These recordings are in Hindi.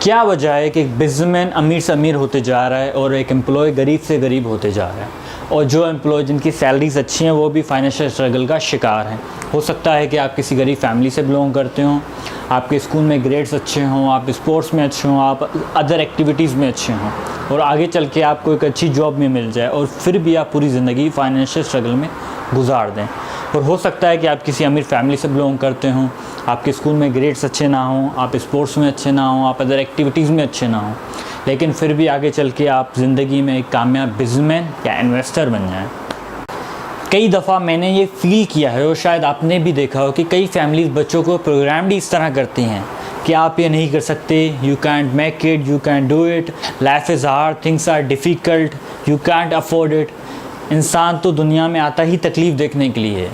क्या वजह है कि एक बिजनेसमैन अमीर से अमीर होते जा रहा है और एक एम्प्लॉय गरीब से गरीब होते जा रहा है, और जो एम्प्लॉय जिनकी सैलरीज अच्छी हैं वो भी फाइनेंशियल स्ट्रगल का शिकार हैं। हो सकता है कि आप किसी गरीब फैमिली से बिलोंग करते हो, आपके स्कूल में ग्रेड्स अच्छे हों, आप स्पोर्ट्स में अच्छे हों, आप अदर एक्टिविटीज़ में अच्छे हों, और आगे चल के आपको एक अच्छी जॉब में मिल जाए, और फिर भी आप पूरी ज़िंदगी फाइनेंशियल स्ट्रगल में गुजार दें। और हो सकता है कि आप किसी अमीर फैमिली से बिलोंग करते हों, आपके स्कूल में ग्रेड्स अच्छे ना हों, आप स्पोर्ट्स में अच्छे ना हों, आप अदर एक्टिविटीज़ में अच्छे ना हों, लेकिन फिर भी आगे चल के आप ज़िंदगी में एक कामयाब बिजनेसमैन या इन्वेस्टर बन जाएं। कई दफ़ा मैंने ये फ़ील किया है, और शायद आपने भी देखा हो, कि कई फैमिलीज़ बच्चों को प्रोग्राम भी इस तरह करती हैं कि आप ये नहीं कर सकते, you can't make it, you can't do it, life is hard, things are difficult, you can't afford it. इंसान तो दुनिया में आता ही तकलीफ़ देखने के लिए है।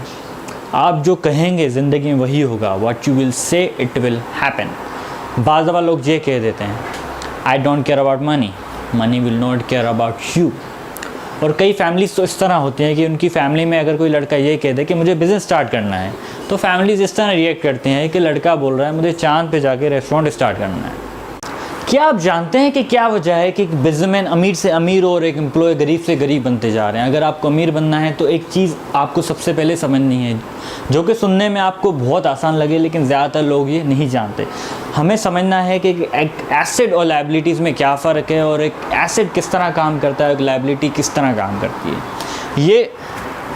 आप जो कहेंगे ज़िंदगी में वही होगा, what you will say it will happen. बाज़ दफ़ा लोग ये कह देते हैं, I don't care about money, money will not care about you. और कई फैमिलीज़ तो इस तरह होती हैं कि उनकी फैमिली में अगर कोई लड़का ये कह दे कि मुझे बिज़नेस स्टार्ट करना है, तो फैमिलीज़ इस तरह रिएक्ट करती हैं कि लड़का बोल रहा है मुझे चाँद पे जाके रेस्टोरेंट स्टार्ट करना है। क्या आप जानते हैं कि क्या वजह है कि एक बिजनेसमैन अमीर से अमीर और एक एम्प्लॉय गरीब से गरीब बनते जा रहे हैं? अगर आपको अमीर बनना है तो एक चीज़ आपको सबसे पहले समझनी है, जो कि सुनने में आपको बहुत आसान लगे लेकिन ज़्यादातर लोग ये नहीं जानते। हमें समझना है कि एक एसेट और लायबिलिटीज़ में क्या फ़र्क है, और एक एसेट किस तरह काम करता है, एक लायबिलिटी किस तरह काम करती है। ये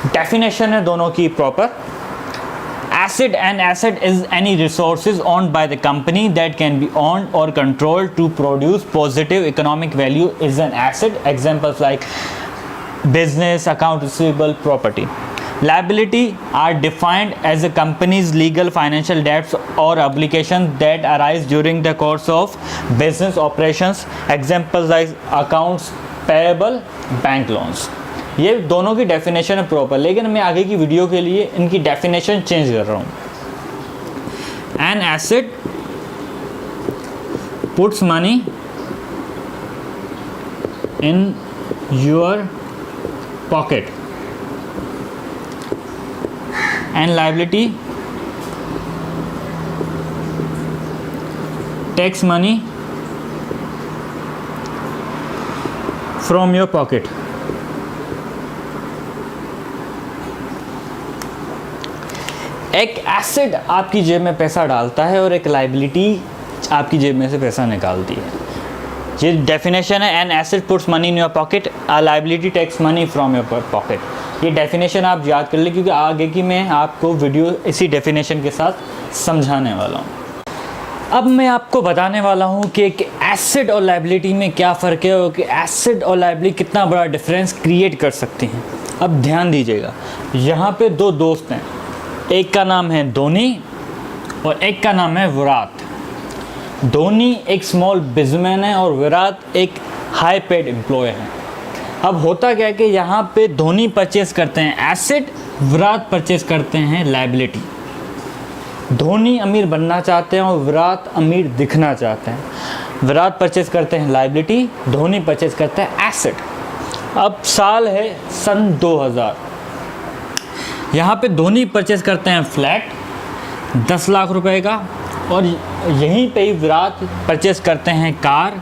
डेफिनेशन है दोनों की proper. An asset is any resources owned by the company that can be owned or controlled to produce positive economic value is an asset. Examples like business, account receivable, property. Liability are defined as a company's legal financial debts or obligations that arise during the course of business operations. Examples like accounts payable, bank loans. ये दोनों की डेफिनेशन है प्रॉपर, लेकिन मैं आगे की वीडियो के लिए इनकी डेफिनेशन चेंज कर रहा हूँ। An asset puts money in your pocket, and liability takes money from your pocket. एक एसेट आपकी जेब में पैसा डालता है और एक लायबिलिटी आपकी जेब में से पैसा निकालती है। ये डेफिनेशन है, an asset puts money in your pocket, a liability takes money from your pocket. ये डेफिनेशन आप याद कर ले, क्योंकि आगे की मैं आपको वीडियो इसी डेफिनेशन के साथ समझाने वाला हूँ। अब मैं आपको बताने वाला हूँ कि एक एसेट और लायबिलिटी में क्या फ़र्क है, और कि एसेट और लायबिलिटी कितना बड़ा डिफरेंस क्रिएट कर सकती हैं। अब ध्यान दीजिएगा, यहाँ पे दो दोस्त हैं, एक का नाम है धोनी और एक का नाम है विराट। धोनी एक स्मॉल बिजनेसमैन है और विराट एक हाई पेड एम्प्लॉय है। अब होता क्या है कि यहाँ पे धोनी परचेस करते हैं एसेट, विराट परचेस करते हैं लायबिलिटी। धोनी अमीर बनना चाहते हैं और विराट अमीर दिखना चाहते हैं। विराट परचेस करते हैं लायबिलिटी, धोनी परचेस करते हैं एसेट। अब साल है सन 2000। यहाँ पे धोनी परचेस करते हैं फ्लैट 10 लाख रुपए का, और यहीं पे ही विराट परचेस करते हैं कार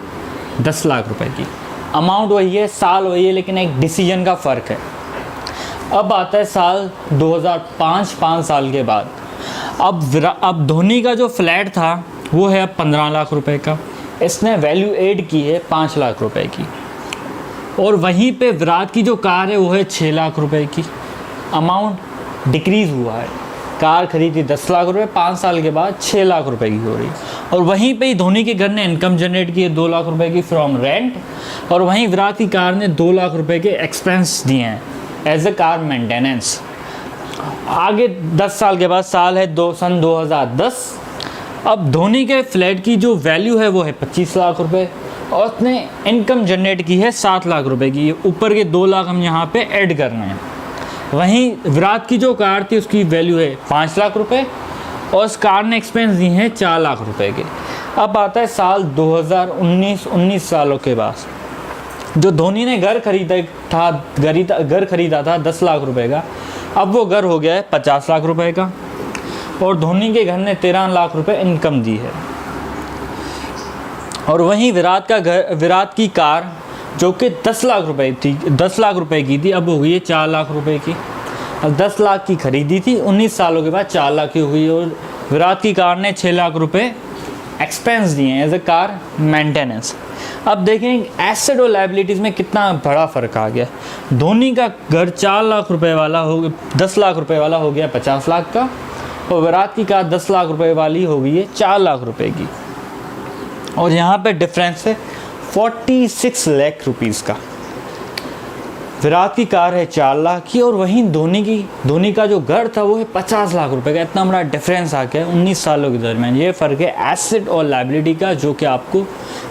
10 लाख रुपए की। अमाउंट वही है, साल वही है, लेकिन एक डिसीजन का फ़र्क है। अब आता है साल 2005, 5 साल के बाद। अब धोनी का जो फ्लैट था वो है अब 15 लाख रुपए का, इसने वैल्यू ऐड की है 5 लाख रुपए की। और वहीं पे विराट की जो कार है वो है 6 लाख रुपए की। अमाउंट डिक्रीज़ हुआ है, कार खरीदी 10 लाख रुपए, 5 साल के बाद 6 लाख रुपए की हो रही है। और वहीं पे ही धोनी के घर ने इनकम जनरेट की है 2 लाख रुपए की फ्रॉम रेंट, और वहीं विराट की कार ने 2 लाख रुपए के एक्सपेंस दिए हैं एज ए कार मेंटेनेंस। आगे 10 साल के बाद साल है सन 2010। अब धोनी के फ्लैट की जो वैल्यू है वो है 25 लाख रुपए, और उसने इनकम जनरेट की है 7 लाख रुपए की। ऊपर के 2 लाख हम यहाँ पे ऐड करने हैं। वहीं विराट की जो कार थी उसकी वैल्यू है 5 लाख रुपए, और उस कार ने एक्सपेंस दिए हैं 4 लाख रुपए के। अब आता है साल 2019, 19 सालों के बाद, जो धोनी ने घर खरीदा था 10 लाख रुपए का, अब वो घर हो गया है 50 लाख रुपए का, और धोनी के घर ने 13 लाख रुपए इनकम दी है। और वहीं विराट की कार जो कि 10 लाख रुपए थी, 10 लाख रुपए की थी, अब हो गई है 4 लाख रुपए की। अब 10 लाख की खरीदी थी, 19 सालों के बाद 4 लाख की हो गई। और विराट की कार ने 6 लाख रुपए एक्सपेंस दिए हैं एज ए कार मेंटेनेंस। अब देखें एसेट और लायबिलिटीज़ में कितना बड़ा फ़र्क आ गया। धोनी का घर 4 लाख रुपए वाला हो गया, 10 लाख रुपए वाला हो गया 50 लाख का, और विराट की कार 10 लाख रुपए वाली हो गई है 4 लाख रुपए की। और यहाँ पे डिफरेंस है 46 लाख रुपीज़ का। विराट की कार है 4 लाख की, और वहीं धोनी का जो घर था वो है 50 लाख रुपए का। इतना बड़ा डिफरेंस आ गया 19 सालों के दरमियान। ये फ़र्क है एसेट और लायबिलिटी का, जो कि आपको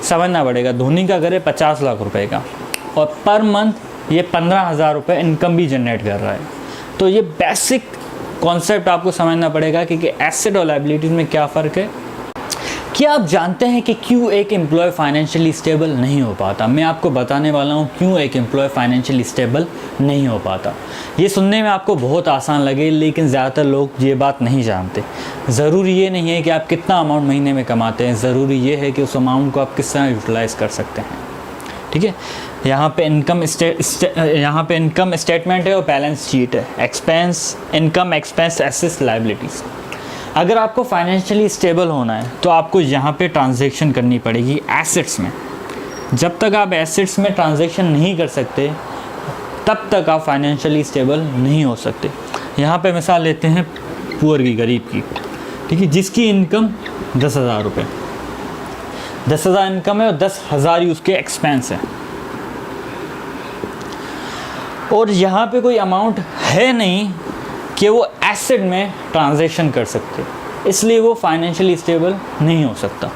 समझना पड़ेगा। धोनी का घर है 50 लाख रुपए का, और पर मंथ ये 15,000 रुपये इनकम भी जनरेट कर रहा है। तो ये बेसिक कॉन्सेप्ट आपको समझना पड़ेगा कि एसेट और लायबिलिटीज़ में क्या फ़र्क है। क्या आप जानते हैं कि क्यों एक एम्प्लॉय फाइनेंशियली स्टेबल नहीं हो पाता? मैं आपको बताने वाला हूँ क्यों एक एम्प्लॉय फाइनेंशियली स्टेबल नहीं हो पाता। ये सुनने में आपको बहुत आसान लगे, लेकिन ज़्यादातर लोग ये बात नहीं जानते। ज़रूरी ये नहीं है कि आप कितना अमाउंट महीने में कमाते हैं, ज़रूरी ये है कि उस अमाउंट को आप किस तरह यूटिलाइज़ कर सकते हैं। ठीक है, यहाँ पे इनकम स्टेटमेंट है और बैलेंस शीट है। Expense, income, expense, assets, liabilities. अगर आपको फाइनेंशियली स्टेबल होना है तो आपको यहाँ पे ट्रांजैक्शन करनी पड़ेगी एसेट्स में। जब तक आप एसेट्स में ट्रांजैक्शन नहीं कर सकते तब तक आप फाइनेंशियली स्टेबल नहीं हो सकते। यहाँ पे मिसाल लेते हैं पुअर की, गरीब की, ठीक है, जिसकी इनकम 10,000 रुपये, 10,000 इनकम है और 10,000 ही उसके एक्सपेंस है, और यहाँ पे कोई अमाउंट है नहीं कि वो एसेट में ट्रांजैक्शन कर सकते, इसलिए वो फाइनेंशियली स्टेबल नहीं हो सकता।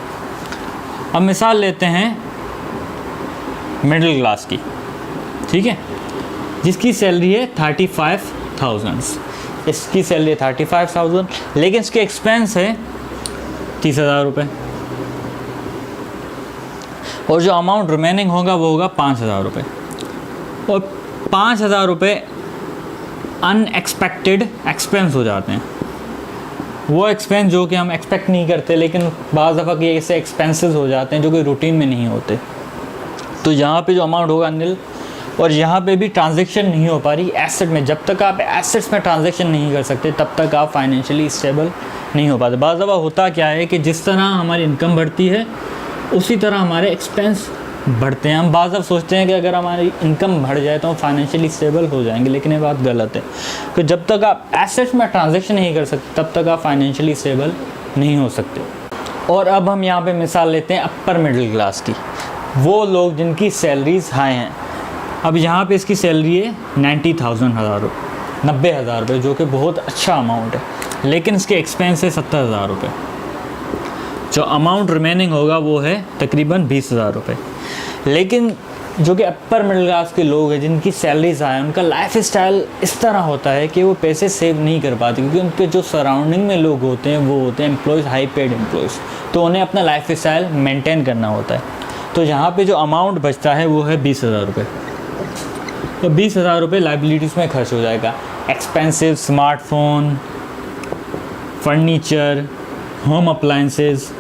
अब मिसाल लेते हैं मिडिल क्लास की, ठीक है, जिसकी सैलरी है 35,000, इसकी सैलरी है 35,000, लेकिन इसके एक्सपेंस है 30,000 रुपये, और जो अमाउंट रिमेनिंग होगा वो होगा 5,000 रुपये। और 5,000 रुपये अनएक्सपेक्टेड एक्सपेंस हो जाते हैं। वो एक्सपेंस जो कि हम एक्सपेक्ट नहीं करते, लेकिन बाज़ दफ़ा के ऐसे एक्सपेंसेस हो जाते हैं जो कि रूटीन में नहीं होते। तो यहाँ पे जो अमाउंट होगा नील, और यहाँ पे भी ट्रांजैक्शन नहीं हो पा रही एसेट में। जब तक आप एसेट्स में ट्रांजैक्शन नहीं कर सकते तब तक आप फाइनेंशियली स्टेबल नहीं हो पाते। बाज़ दफ़ा होता क्या है कि जिस तरह हमारी इनकम बढ़ती है उसी तरह हमारे एक्सपेंस बढ़ते हैं। हम बाज़ दफ़ा सोचते हैं कि अगर हमारी इनकम बढ़ जाए तो हम फाइनेंशियली स्टेबल हो जाएंगे, लेकिन ये बात गलत है। तो जब तक आप एसेट्स में ट्रांजैक्शन नहीं कर सकते तब तक आप फाइनेंशियली स्टेबल नहीं हो सकते। और अब हम यहाँ पे मिसाल लेते हैं अपर मिडिल क्लास की, वो लोग जिनकी सैलरीज हाई हैं। अब यहाँ पे इसकी सैलरी है 90,000 रुपये, जो कि बहुत अच्छा अमाउंट है, लेकिन इसके एक्सपेंस है 70,000 रुपये। जो अमाउंट रिमेनिंग होगा वो है तकरीबन 20,000 रुपये। लेकिन जो कि अपर मिडिल क्लास के लोग हैं जिनकी सैलरीज आए, उनका लाइफ स्टाइल इस तरह होता है कि वो पैसे सेव नहीं कर पाते, क्योंकि उनके जो सराउंडिंग में लोग होते हैं वो होते हैं एम्प्लॉयज़, हाई पेड एम्प्लॉयज़, तो उन्हें अपना लाइफ स्टाइल मेंटेन करना होता है। तो यहाँ पे जो अमाउंट बचता है वो है 20,000 रुपये। तो 20,000 रुपये लाइबिलिटीज़ में खर्च हो जाएगा। Expensive smartphone, furniture, home appliances,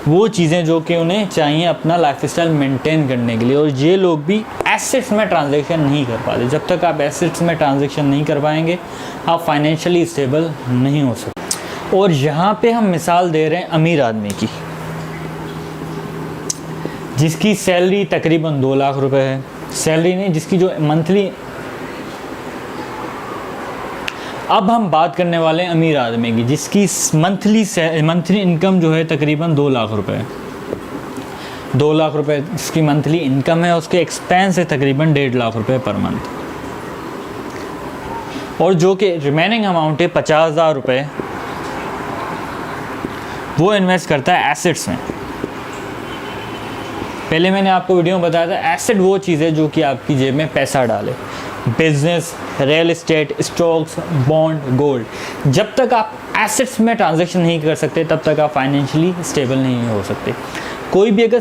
वो चीज़ें जो कि उन्हें चाहिए अपना लाइफस्टाइल मेंटेन करने के लिए। और ये लोग भी एसेट्स में ट्रांजैक्शन नहीं कर पाते। जब तक आप एसेट्स में ट्रांजैक्शन नहीं कर पाएंगे आप फाइनेंशियली स्टेबल नहीं हो सकते। और यहाँ पे हम मिसाल दे रहे हैं अमीर आदमी की, जिसकी सैलरी तकरीबन 2 लाख रुपए है। सैलरी नहीं, जिसकी जो मंथली, अब हम बात करने वाले हैं अमीर आदमी की, जिसकी मंथली इनकम जो है तकरीबन 2 लाख रुपए है। 2 लाख रुपए इसकी मंथली इनकम है, उसके एक्सपेंस है तकरीबन 1.5 लाख रुपए पर मंथ। और जो कि रिमेनिंग अमाउंट है 50,000 रुपये, वो इन्वेस्ट करता है एसेट्स में। पहले मैंने आपको वीडियो में बताया था एसेट वो चीज़ है जो कि आपकी जेब में पैसा डाले। Business, real estate, stocks, bond, gold. जब तक आप एसेट्स में ट्रांजैक्शन नहीं कर सकते तब तक आप फाइनेंशियली स्टेबल नहीं हो सकते। कोई भी अगर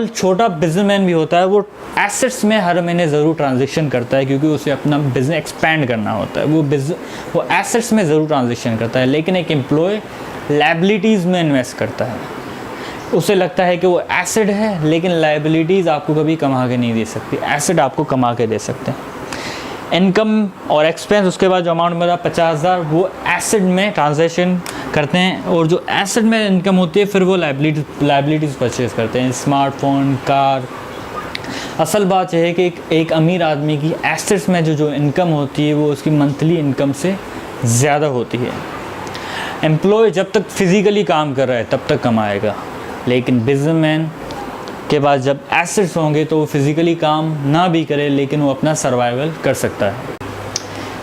छोटा बिजनेसमैन भी होता है वो एसेट्स में हर महीने ज़रूर ट्रांजैक्शन करता है, क्योंकि उसे अपना बिजनेस एक्सपैंड करना होता है। वो एसेट्स में ज़रूर ट्रांजैक्शन करता है। लेकिन एक एम्प्लॉय लायबिलिटीज़ में इन्वेस्ट करता है। उसे लगता है कि वो एसेट है, लेकिन लाइबिलिटीज़ आपको कभी कमा के नहीं दे सकती, एसेट आपको कमा के दे सकते हैं। इनकम और एक्सपेंस, उसके बाद जो अमाउंट मिला 50,000, वो एसेट में ट्रांजैक्शन करते हैं, और जो एसेट में इनकम होती है फिर वो लाइबिलिटीज़ परचेज़ करते हैं, स्मार्टफोन, कार। असल बात यह है कि एक अमीर आदमी की एसेट्स में जो इनकम होती है वो उसकी मंथली इनकम से ज़्यादा होती है। एम्प्लॉय जब तक फिज़िकली काम कर रहा है तब तक कमाएगा, लेकिन बिजनेसमैन के पास जब एसेट्स होंगे तो वो फिज़िकली काम ना भी करे लेकिन वो अपना सर्वाइवल कर सकता है।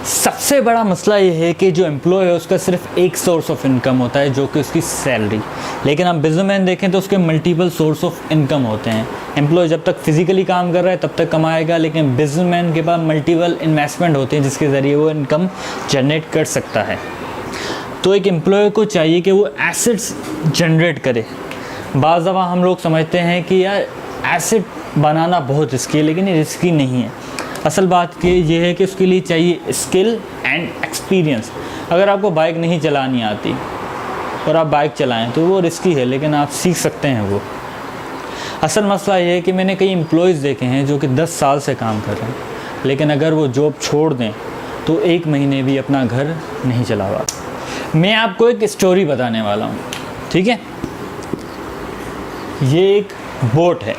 सबसे बड़ा मसला ये है कि जो एम्प्लॉय है उसका सिर्फ एक सोर्स ऑफ इनकम होता है, जो कि उसकी सैलरी। लेकिन आप बिजनेसमैन देखें तो उसके मल्टीपल सोर्स ऑफ इनकम होते हैं। एम्प्लॉय जब तक फिज़िकली काम कर रहा है तब तक कमाएगा, लेकिन बिजनेसमैन के पास मल्टीपल इन्वेस्टमेंट होते हैं जिसके ज़रिए वो इनकम जनरेट कर सकता है। तो एक एम्प्लॉय को चाहिए कि वो एसेट्स जनरेट करे। बाज़ दफ़ा हम लोग समझते हैं कि यार एसेट बनाना बहुत रिस्की है, लेकिन ये रिस्की नहीं है। असल बात ये है कि उसके लिए चाहिए स्किल एंड एक्सपीरियंस। अगर आपको बाइक नहीं चलानी आती और आप बाइक चलाएं तो वो रिस्की है, लेकिन आप सीख सकते हैं वो। असल मसला ये है कि मैंने कई एम्प्लॉयज़ देखे हैं जो कि 10 साल से काम कर रहे हैं, लेकिन अगर वो जॉब छोड़ दें तो 1 महीने भी अपना घर नहीं चला पाते। मैं आपको एक स्टोरी बताने वाला हूँ, ठीक है। ये एक बोट है,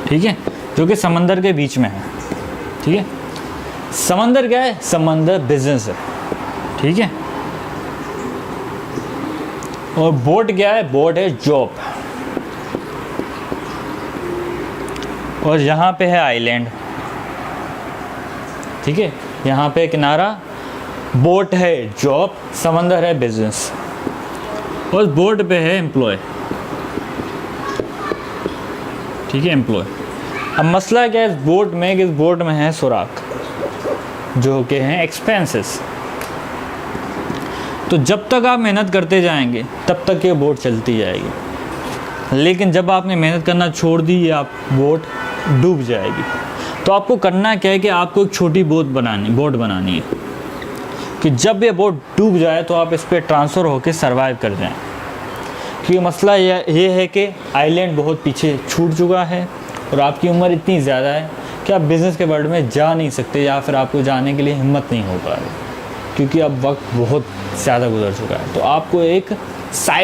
ठीक है, जो कि समंदर के बीच में है, ठीक है। समंदर क्या है? समंदर बिजनेस है, ठीक है। और बोट क्या है? बोट है जॉब। और यहाँ पे है आइलैंड, ठीक है। यहाँ पे किनारा, बोट है जॉब, समंदर है बिजनेस, और बोट पे है एम्प्लॉय, ठीक है, एम्प्लॉय। अब मसला क्या है इस बोट में कि इस बोट में है सुराख, जो कि हैं एक्सपेंसेस। तो जब तक आप मेहनत करते जाएंगे तब तक ये बोट चलती जाएगी, लेकिन जब आपने मेहनत करना छोड़ दी ये आप बोट डूब जाएगी। तो आपको करना क्या है कि आपको एक छोटी बोट बनानी है कि जब ये बोट डूब जाए तो आप इस पर ट्रांसफ़र होकर सर्वाइव कर जाएं। क्योंकि मसला ये है कि आइलैंड बहुत पीछे छूट चुका है और आपकी उम्र इतनी ज़्यादा है कि आप बिज़नेस के वर्ल्ड में जा नहीं सकते, या फिर आपको जाने के लिए हिम्मत नहीं हो पा रही, क्योंकि अब वक्त बहुत ज़्यादा गुजर चुका है। तो आपको एक साइड